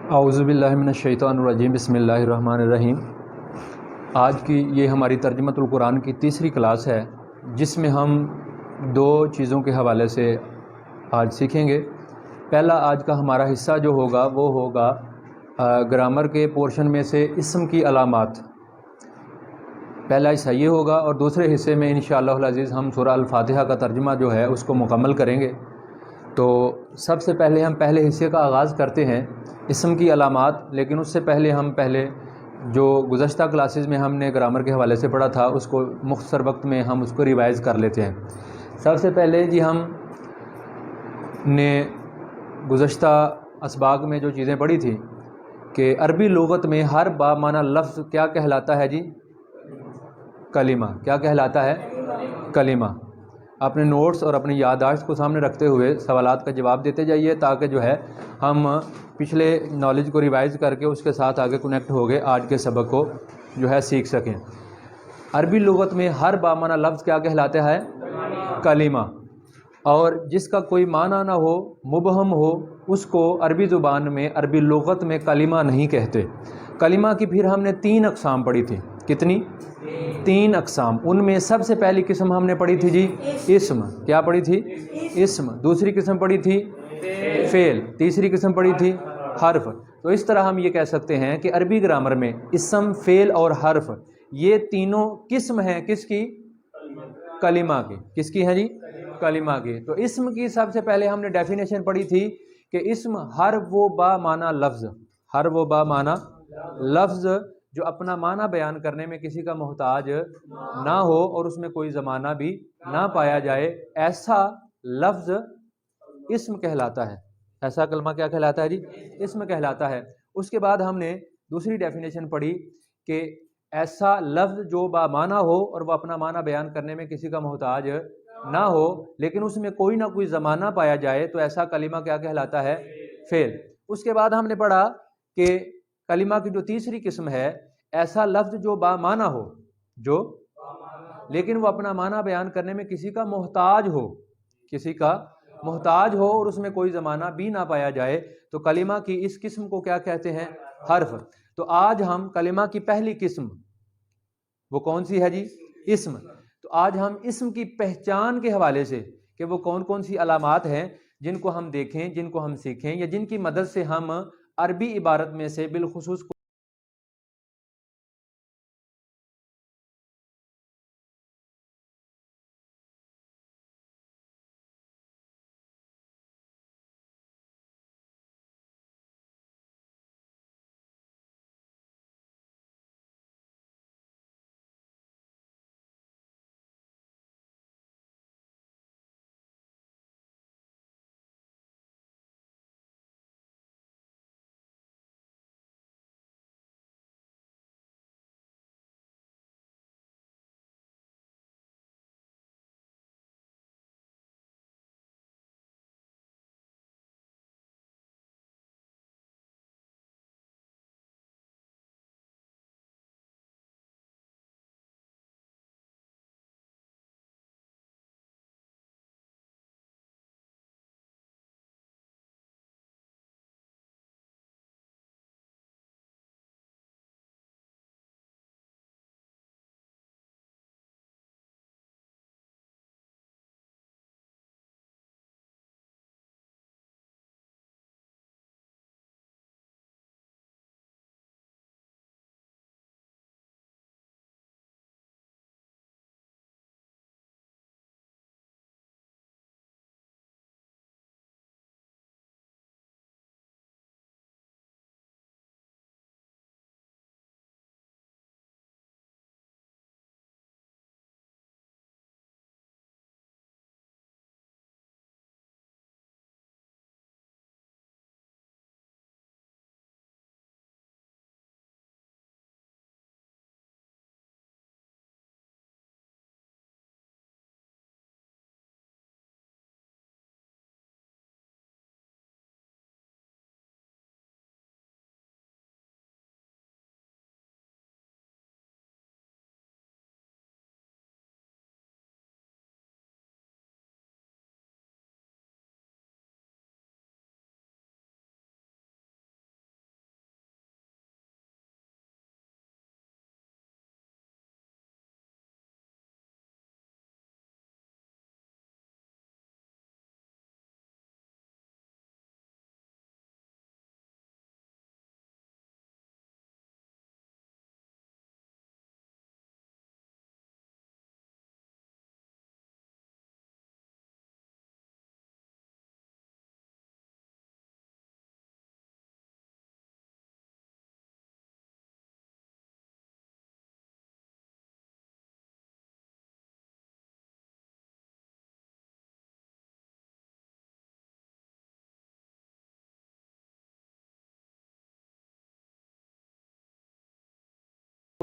اعوذ باللہ من الشیطان الرجیم، بسم اللہ الرحمن الرحیم۔ آج کی یہ ہماری ترجمۃ القرآن کی تیسری کلاس ہے، جس میں ہم دو چیزوں کے حوالے سے آج سیکھیں گے۔ پہلا آج کا ہمارا حصہ جو ہوگا وہ ہوگا گرامر کے پورشن میں سے اسم کی علامات۔ پہلا حصہ یہ ہوگا، اور دوسرے حصے میں انشاءاللہ العزیز ہم سورہ الفاتحہ کا ترجمہ جو ہے اس کو مکمل کریں گے۔ تو سب سے پہلے ہم پہلے حصے کا آغاز کرتے ہیں، اسم کی علامات۔ لیکن اس سے پہلے ہم جو گزشتہ کلاسز میں ہم نے گرامر کے حوالے سے پڑھا تھا اس کو مختصر وقت میں ہم اس کو ریوائز کر لیتے ہیں۔ سب سے پہلے ہم نے گزشتہ اسباق میں جو چیزیں پڑھی تھیں کہ عربی لغت میں ہر با معنی لفظ کیا کہلاتا ہے جی؟ کلمہ۔ کیا کہلاتا ہے؟ کلمہ۔ اپنے نوٹس اور اپنی یادداشت کو سامنے رکھتے ہوئے سوالات کا جواب دیتے جائیے، تاکہ ہم پچھلے نالج کو ریوائز کر کے اس کے ساتھ آگے کنیکٹ ہو گئے آج کے سبق کو سیکھ سکیں۔ عربی لغت میں ہر بامعنی لفظ کیا کہلاتا ہے؟ کلمہ۔ اور جس کا کوئی معنی نہ ہو، مبہم ہو، اس کو عربی زبان میں، عربی لغت میں کلمہ نہیں کہتے۔ کلمہ کی پھر ہم نے 3 اقسام پڑھی تھی۔ کتنی؟ 3 اقسام۔ ان میں سب سے پہلی قسم ہم نے پڑھی تھی جی اسم۔ کیا پڑھی تھی؟ اسم۔ دوسری قسم پڑھی تھی فعل۔ تیسری قسم پڑھی تھی حرف۔ تو اس طرح ہم یہ کہہ سکتے ہیں کہ عربی گرامر میں اسم، فعل اور حرف، یہ تینوں قسم ہیں کس کی؟ کلمہ کی۔ کس کی ہیں جی؟ کلمہ کی۔ تو اسم کی سب سے پہلے ہم نے ڈیفینیشن پڑھی تھی کہ اسم ہر وہ با معنی لفظ، ہر وہ با معنی لفظ جو اپنا معنی بیان کرنے میں کسی کا محتاج نہ ہو اور اس میں کوئی زمانہ بھی نہ پایا جائے، ایسا لفظ اسم کہلاتا ہے۔ ایسا کلمہ کیا کہلاتا ہے جی؟ اسم کہلاتا ہے۔ اس کے بعد ہم نے دوسری ڈیفینیشن پڑھی کہ ایسا لفظ جو با معنی ہو اور وہ اپنا معنی بیان کرنے میں کسی کا محتاج نہ ہو، لیکن اس میں کوئی نہ کوئی زمانہ پایا جائے، تو ایسا کلمہ کیا کہلاتا ہے؟ فعل۔ اس کے بعد ہم نے پڑھا کہ کلمہ کی جو تیسری قسم ہے، ایسا لفظ جو با معنی ہو، لیکن وہ اپنا معنی بیان کرنے میں کسی کا محتاج ہو، کسی کا محتاج ہو اور اس میں کوئی زمانہ بھی نہ پایا جائے، تو کلمہ کی اس قسم کو کیا کہتے ہیں؟ حرف۔ تو آج ہم کلمہ کی پہلی قسم، وہ کون سی ہے جی؟ اسم۔ تو آج ہم اسم کی پہچان کے حوالے سے کہ وہ کون کون سی علامات ہیں جن کو ہم دیکھیں، جن کو ہم سیکھیں، یا جن کی مدد سے ہم عربی عبارت میں سے بالخصوص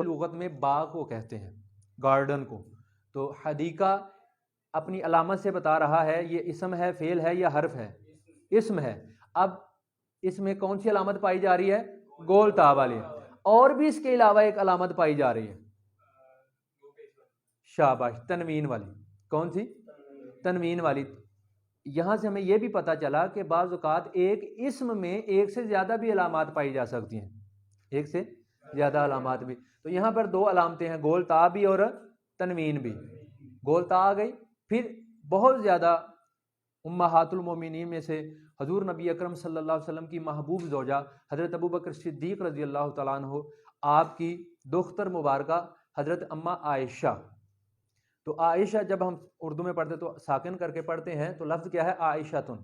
لغت میں باغ کو کہتے ہیں، گارڈن کو۔ تو حدیقہ اپنی علامت سے بتا رہا ہے یہ اسم ہے، فعل ہے یا حرف ہے؟ اسم ہے۔ اب اس میں کون سی علامت پائی جا رہی ہے؟ گول تا والی۔ اور بھی اس کے علاوہ ایک علامت پائی جا رہی ہے، شاباش، تنوین والی۔ کون سی؟ تنوین والی۔ یہاں سے ہمیں یہ بھی پتہ چلا کہ بعض اوقات ایک اسم میں ایک سے زیادہ بھی علامات پائی جا سکتی ہیں، ایک سے زیادہ علامات بھی۔ تو یہاں پر دو علامتیں ہیں، گول تا بھی اور تنوین بھی۔ گول تا آ گئی، پھر بہت زیادہ امہات المومنین میں سے حضور نبی اکرم صلی اللہ علیہ وسلم کی محبوب زوجہ حضرت ابوبکر صدیق رضی اللہ تعالیٰ عنہ، آپ کی دختر مبارکہ حضرت اماں عائشہ۔ تو عائشہ جب ہم اردو میں پڑھتے تو ساکن کر کے پڑھتے ہیں، تو لفظ کیا ہے؟ عائشتن۔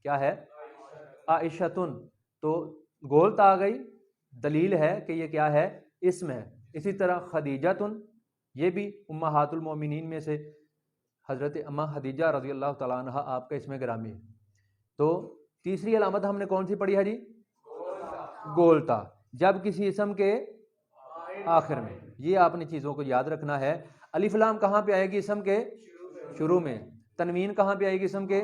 کیا ہے؟ عائشتن۔ تو گول تا آ گئی، دلیل ہے کہ یہ کیا ہے؟ اسم ہے۔ اسی طرح خدیجتن، یہ بھی امہات المومنین میں سے حضرت اماں خدیجہ رضی اللہ تعالیٰ عنہ آپ کا اسم گرامی ہے۔ تو تیسری علامت ہم نے کون سی پڑھی ہے جی؟ گول تا، جب کسی اسم کے آخر میں۔ یہ آپ نے چیزوں کو یاد رکھنا ہے۔ الف لام کہاں پہ آئے گی؟ اسم کے شروع میں۔ تنوین کہاں پہ آئے گی؟ اسم کے۔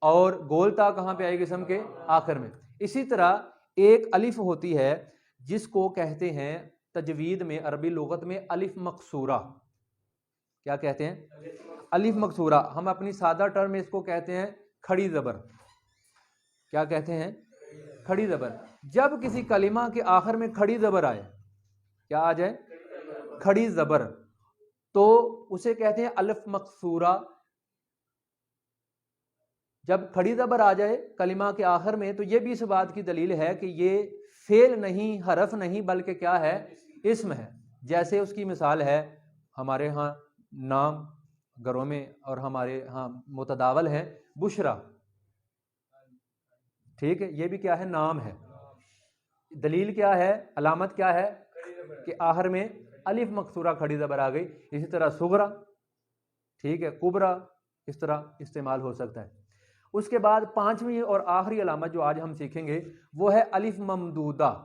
اور گول تا کہاں پہ آئے گی؟ اسم کے آخر میں۔ اسی طرح ایک الف ہوتی ہے جس کو کہتے ہیں تجوید میں، عربی لغت میں، الف مقصورہ۔ کیا کہتے ہیں؟ الف مقصورہ۔ ہم اپنی سادہ ٹرم میں اس کو کہتے ہیں کھڑی زبر۔ کیا کہتے ہیں؟ کھڑی زبر۔ جب کسی کلمہ کے آخر میں کھڑی زبر آئے، کیا آ جائے؟ کھڑی زبر، تو اسے کہتے ہیں الف مقصورہ۔ جب کھڑی زبر آ جائے کلمہ کے آخر میں، تو یہ بھی اس بات کی دلیل ہے کہ یہ فعل نہیں، حرف نہیں، بلکہ کیا ہے؟ اسم ہے۔ جیسے اس کی مثال ہے ہمارے ہاں نام گھروں میں اور ہمارے ہاں متداول ہے بشرا، ٹھیک ہے؟ یہ بھی کیا ہے؟ نام ہے۔ دلیل کیا ہے؟ علامت کیا ہے؟ کہ آخر میں الف مقصورہ کھڑی زبر آ گئی۔ اسی طرح صغرا، ٹھیک ہے، کبرا، اس طرح استعمال ہو سکتا ہے۔ اس کے بعد پانچویں اور آخری علامت جو آج ہم سیکھیں گے وہ ہے الف ممدودہ۔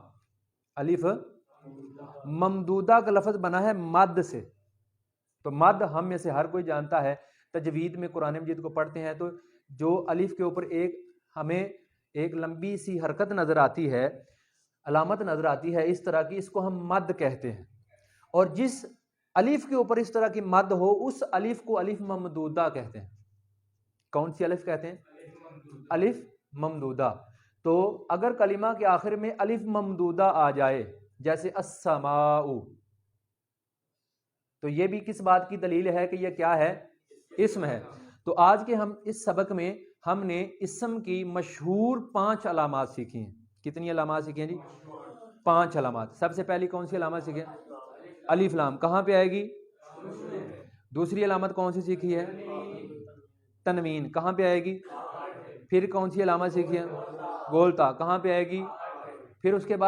الف ممدودہ کا لفظ بنا ہے مد سے۔ تو مد ہم میں سے ہر کوئی جانتا ہے، تجوید میں قرآن مجید کو پڑھتے ہیں تو جو الف کے اوپر ہمیں ایک لمبی سی حرکت نظر آتی ہے، علامت نظر آتی ہے اس طرح کی، اس کو ہم مد کہتے ہیں۔ اور جس الف کے اوپر اس طرح کی مد ہو اس الف کو الف ممدودہ کہتے ہیں۔ کون سی الف کہتے ہیں؟ الف ممدودہ۔ تو اگر کلمہ کے آخر میں الف ممدودہ آ جائے جیسے السماء، تو یہ بھی کس بات کی دلیل ہے کہ یہ کیا ہے؟ اسم ہے۔ تو آج کے ہم اس سبق میں ہم نے اسم کی مشہور 5 علامات سیکھی ہیں۔ کتنی علامات سیکھی ہیں جی؟ 5 علامات۔ سب سے پہلی کون سی علامت سیکھی ہیں؟ الف لام، کہاں پہ آئے گی؟ دوسری علامت کون سی سیکھی ہے؟ تنوین، کہاں پہ آئے گی؟ پھر کون سی علامت سیکھی ہے؟ گول تا، کہاں پہ آئے گی؟ پھر اس کے بعد